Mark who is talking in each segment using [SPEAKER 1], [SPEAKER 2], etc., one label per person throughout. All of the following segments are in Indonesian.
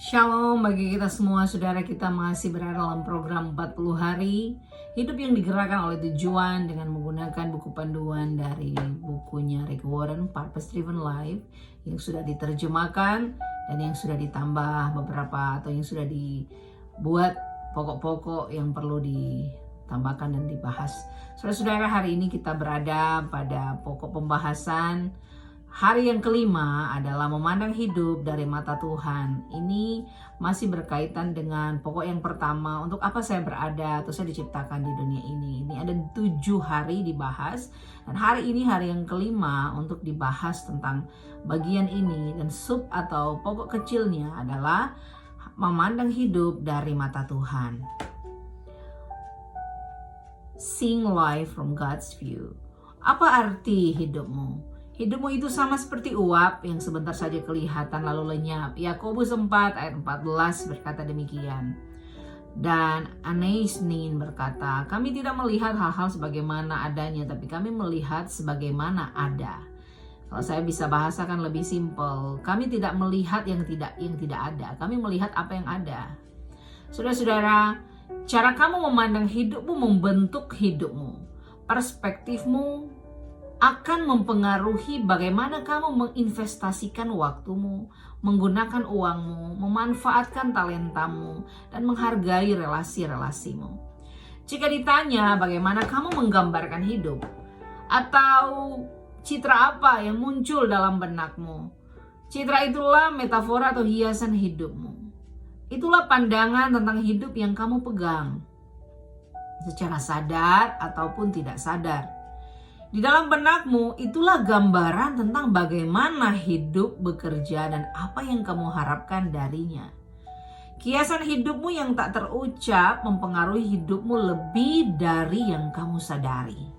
[SPEAKER 1] Shalom bagi kita semua, saudara. Kita masih berada dalam program 40 hari hidup yang digerakkan oleh tujuan dengan menggunakan buku panduan dari bukunya Rick Warren, Purpose Driven Life, yang sudah diterjemahkan dan yang sudah ditambah beberapa atau yang sudah dibuat pokok-pokok yang perlu ditambahkan dan dibahas. Saudara-saudara, hari ini kita berada pada pokok pembahasan. Hari yang kelima adalah memandang hidup dari mata Tuhan. Ini masih berkaitan dengan pokok yang pertama, untuk apa saya berada atau saya diciptakan di dunia ini. Ini ada 7 hari dibahas, dan hari ini hari yang kelima untuk dibahas tentang bagian ini. Dan sub atau pokok kecilnya adalah memandang hidup dari mata Tuhan. Seeing life from God's view. Apa arti hidupmu? Hidupmu itu sama seperti uap yang sebentar saja kelihatan lalu lenyap. Yakobus 4 ayat 14 berkata demikian. Dan Anaisnin berkata, kami tidak melihat hal-hal sebagaimana adanya, tapi kami melihat sebagaimana ada. Kalau saya bisa bahasakan lebih simpel, kami tidak melihat yang tidak ada, kami melihat apa yang ada. Saudara-saudara, cara kamu memandang hidupmu membentuk hidupmu. Perspektifmu akan mempengaruhi bagaimana kamu menginvestasikan waktumu, menggunakan uangmu, memanfaatkan talentamu, dan menghargai relasi-relasimu. Jika ditanya bagaimana kamu menggambarkan hidup, atau citra apa yang muncul dalam benakmu, citra itulah metafora atau hiasan hidupmu. Itulah pandangan tentang hidup yang kamu pegang, secara sadar ataupun tidak sadar. Di dalam benakmu, itulah gambaran tentang bagaimana hidup bekerja dan apa yang kamu harapkan darinya. Kiasan hidupmu yang tak terucap mempengaruhi hidupmu lebih dari yang kamu sadari.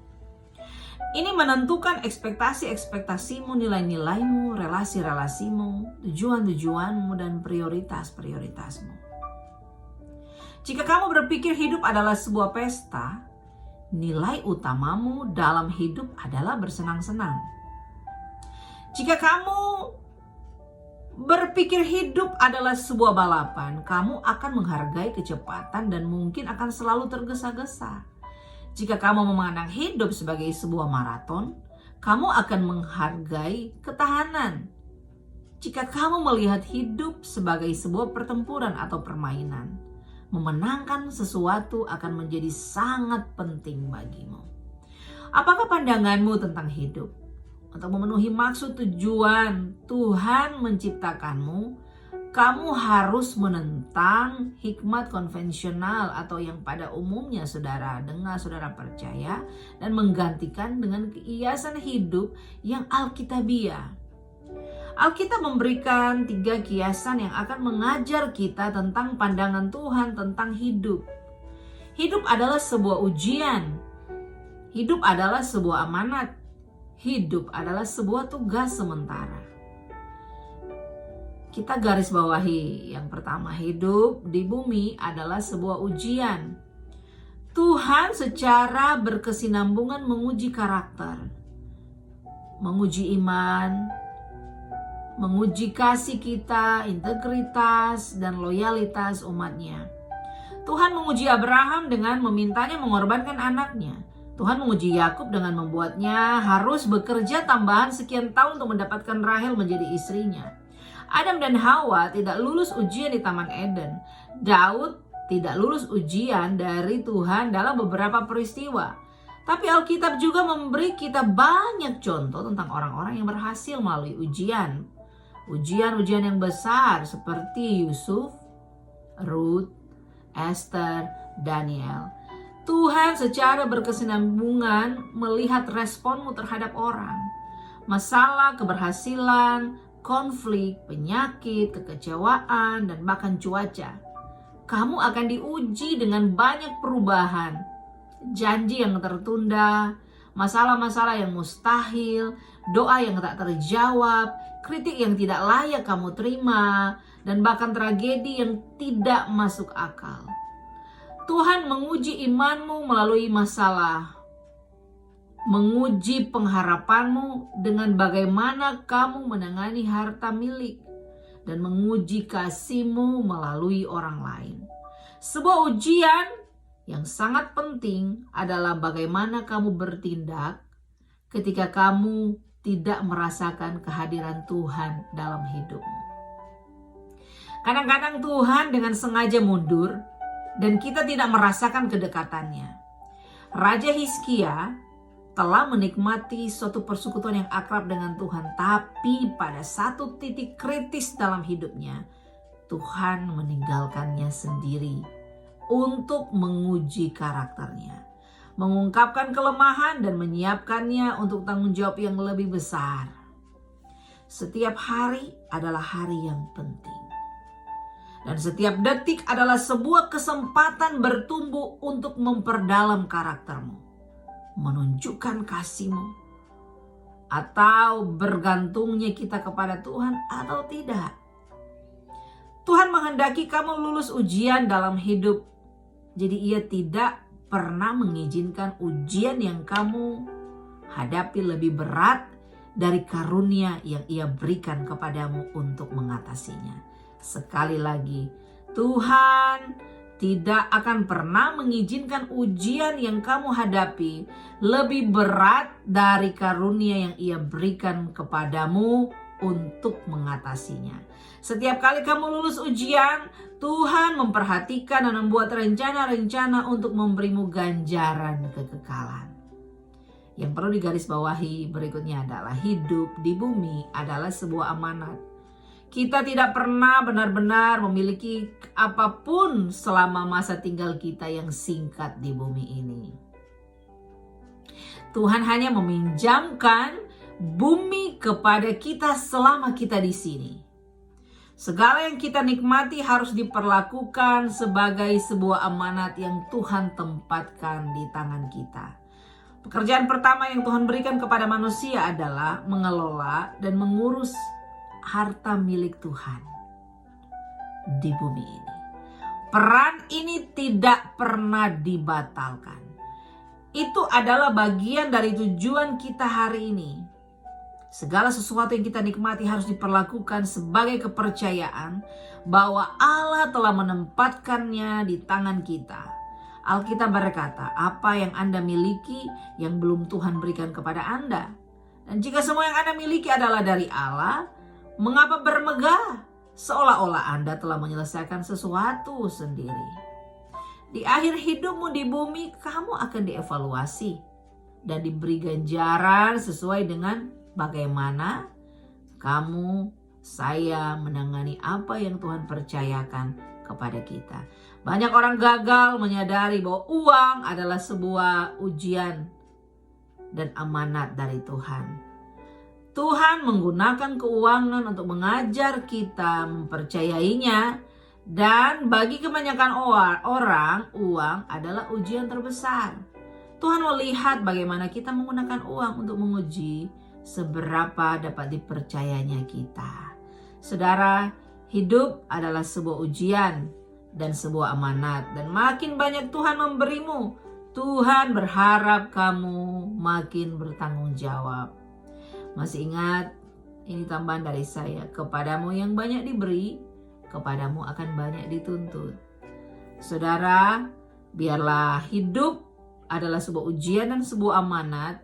[SPEAKER 1] Ini menentukan ekspektasi-ekspektasimu, nilai-nilaimu, relasi-relasimu, tujuan-tujuanmu, dan prioritas-prioritasmu. Jika kamu berpikir hidup adalah sebuah pesta, nilai utamamu dalam hidup adalah bersenang-senang. Jika kamu berpikir hidup adalah sebuah balapan, kamu akan menghargai kecepatan dan mungkin akan selalu tergesa-gesa. Jika kamu memandang hidup sebagai sebuah maraton, kamu akan menghargai ketahanan. Jika kamu melihat hidup sebagai sebuah pertempuran atau permainan, memenangkan sesuatu akan menjadi sangat penting bagimu. Apakah pandanganmu tentang hidup? Untuk memenuhi maksud tujuan Tuhan menciptakanmu, kamu harus menentang hikmat konvensional atau yang pada umumnya saudara percaya, dan menggantikan dengan kehiasan hidup yang alkitabiah. Alkitab memberikan 3 kiasan yang akan mengajar kita tentang pandangan Tuhan tentang hidup. Hidup adalah sebuah ujian. Hidup adalah sebuah amanat. Hidup adalah sebuah tugas sementara. Kita garis bawahi yang pertama, hidup di bumi adalah sebuah ujian. Tuhan secara berkesinambungan menguji karakter, menguji iman, menguji kasih kita, integritas, dan loyalitas umatnya. Tuhan menguji Abraham dengan memintanya mengorbankan anaknya. Tuhan menguji Yakub dengan membuatnya harus bekerja tambahan sekian tahun untuk mendapatkan Rahel menjadi istrinya. Adam dan Hawa tidak lulus ujian di Taman Eden. Daud tidak lulus ujian dari Tuhan dalam beberapa peristiwa. Tapi Alkitab juga memberi kita banyak contoh tentang orang-orang yang berhasil melalui ujian. Ujian-ujian yang besar seperti Yusuf, Ruth, Esther, Daniel. Tuhan secara berkesinambungan melihat responmu terhadap orang. Masalah, keberhasilan, konflik, penyakit, kekecewaan, dan bahkan cuaca. Kamu akan diuji dengan banyak perubahan, janji yang tertunda, masalah-masalah yang mustahil, doa yang tak terjawab, kritik yang tidak layak kamu terima, dan bahkan tragedi yang tidak masuk akal. Tuhan menguji imanmu melalui masalah, menguji pengharapanmu dengan bagaimana kamu menangani harta milik, dan menguji kasih-Mu melalui orang lain. Sebuah ujian yang sangat penting adalah bagaimana kamu bertindak ketika kamu tidak merasakan kehadiran Tuhan dalam hidupmu. Kadang-kadang Tuhan dengan sengaja mundur dan kita tidak merasakan kedekatannya. Raja Hizkia telah menikmati suatu persekutuan yang akrab dengan Tuhan, tapi pada satu titik kritis dalam hidupnya, Tuhan meninggalkannya sendiri untuk menguji karakternya, mengungkapkan kelemahan dan menyiapkannya untuk tanggung jawab yang lebih besar. Setiap hari adalah hari yang penting. Dan setiap detik adalah sebuah kesempatan bertumbuh untuk memperdalam karaktermu, menunjukkan kasih-Mu, atau bergantungnya kita kepada Tuhan atau tidak. Tuhan menghendaki kamu lulus ujian dalam hidup. Jadi Ia tidak pernah mengizinkan ujian yang kamu hadapi lebih berat dari karunia yang Ia berikan kepadamu untuk mengatasinya. Sekali lagi, Tuhan tidak akan pernah mengizinkan ujian yang kamu hadapi lebih berat dari karunia yang Ia berikan kepadamu untuk mengatasinya. Setiap kali kamu lulus ujian, Tuhan memperhatikan dan membuat rencana-rencana untuk memberimu ganjaran kekekalan. Yang perlu digarisbawahi berikutnya adalah hidup di bumi adalah sebuah amanat. Kita tidak pernah benar-benar memiliki apapun selama masa tinggal kita yang singkat di bumi ini. Tuhan hanya meminjamkan bumi kepada kita selama kita di sini. Segala yang kita nikmati harus diperlakukan sebagai sebuah amanat yang Tuhan tempatkan di tangan kita. Pekerjaan pertama yang Tuhan berikan kepada manusia adalah mengelola dan mengurus harta milik Tuhan di bumi ini. Peran ini tidak pernah dibatalkan. Itu adalah bagian dari tujuan kita hari ini. Segala sesuatu yang kita nikmati harus diperlakukan sebagai kepercayaan bahwa Allah telah menempatkannya di tangan kita. Alkitab berkata, apa yang Anda miliki yang belum Tuhan berikan kepada Anda? Dan jika semua yang Anda miliki adalah dari Allah, mengapa bermegah seolah-olah Anda telah menyelesaikan sesuatu sendiri? Di akhir hidupmu di bumi, kamu akan dievaluasi dan diberi ganjaran sesuai dengan bagaimana kamu, saya menangani apa yang Tuhan percayakan kepada kita. Banyak orang gagal menyadari bahwa uang adalah sebuah ujian dan amanat dari Tuhan. Tuhan menggunakan keuangan untuk mengajar kita mempercayainya, dan bagi kebanyakan orang, uang adalah ujian terbesar. Tuhan melihat bagaimana kita menggunakan uang untuk menguji seberapa dapat dipercayanya kita. Saudara, hidup adalah sebuah ujian dan sebuah amanat, dan makin banyak Tuhan memberimu, Tuhan berharap kamu makin bertanggung jawab. Masih ingat, ini tambahan dari saya, kepadamu yang banyak diberi, kepadamu akan banyak dituntut. Saudara, biarlah hidup adalah sebuah ujian dan sebuah amanat.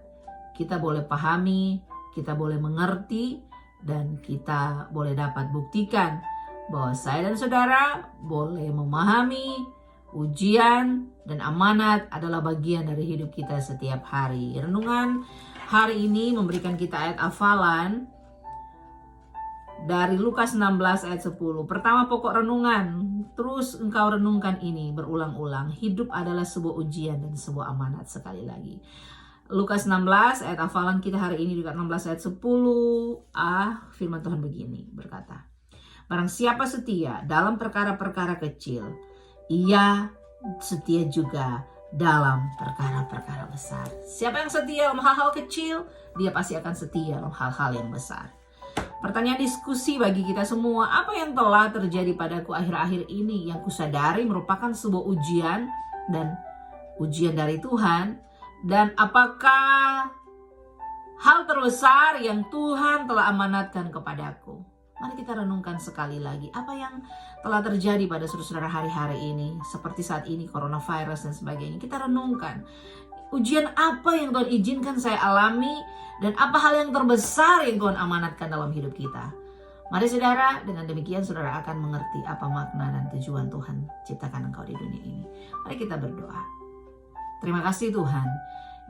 [SPEAKER 1] Kita boleh pahami, kita boleh mengerti, dan kita boleh dapat buktikan bahwa saya dan saudara boleh memahami ujian dan amanat adalah bagian dari hidup kita setiap hari. Renungan hari ini memberikan kita ayat hafalan dari Lukas 16 ayat 10. Pertama pokok renungan, terus engkau renungkan ini berulang-ulang. Hidup adalah sebuah ujian dan sebuah amanat. Sekali lagi, Lukas 16 ayat hafalan kita hari ini juga 16 ayat 10a. Firman Tuhan begini berkata, barang siapa setia dalam perkara-perkara kecil, ia setia juga dalam perkara-perkara besar. Siapa yang setia dalam hal-hal kecil, dia pasti akan setia dalam hal-hal yang besar. Pertanyaan diskusi bagi kita semua, apa yang telah terjadi padaku akhir-akhir ini yang kusadari merupakan sebuah ujian dan ujian dari Tuhan, dan apakah hal terbesar yang Tuhan telah amanatkan kepadaku? Mari kita renungkan sekali lagi apa yang telah terjadi pada saudara-saudara hari-hari ini. Seperti saat ini coronavirus dan sebagainya. Kita renungkan ujian apa yang Tuhan izinkan saya alami dan apa hal yang terbesar yang Tuhan amanatkan dalam hidup kita. Mari saudara, dengan demikian saudara akan mengerti apa makna dan tujuan Tuhan ciptakan engkau di dunia ini. Mari kita berdoa. Terima kasih Tuhan,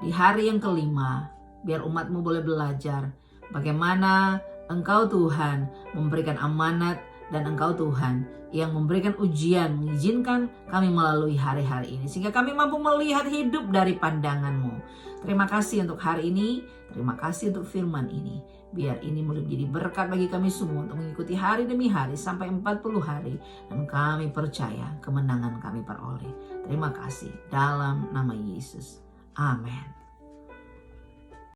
[SPEAKER 1] di hari yang kelima, biar umatmu boleh belajar bagaimana Engkau Tuhan memberikan amanat dan Engkau Tuhan yang memberikan ujian, mengizinkan kami melalui hari-hari ini. Sehingga kami mampu melihat hidup dari pandangan-Mu. Terima kasih untuk hari ini, terima kasih untuk firman ini. Biar ini boleh menjadi berkat bagi kami semua untuk mengikuti hari demi hari sampai 40 hari. Dan kami percaya kemenangan kami peroleh. Terima kasih dalam nama Yesus. Amin.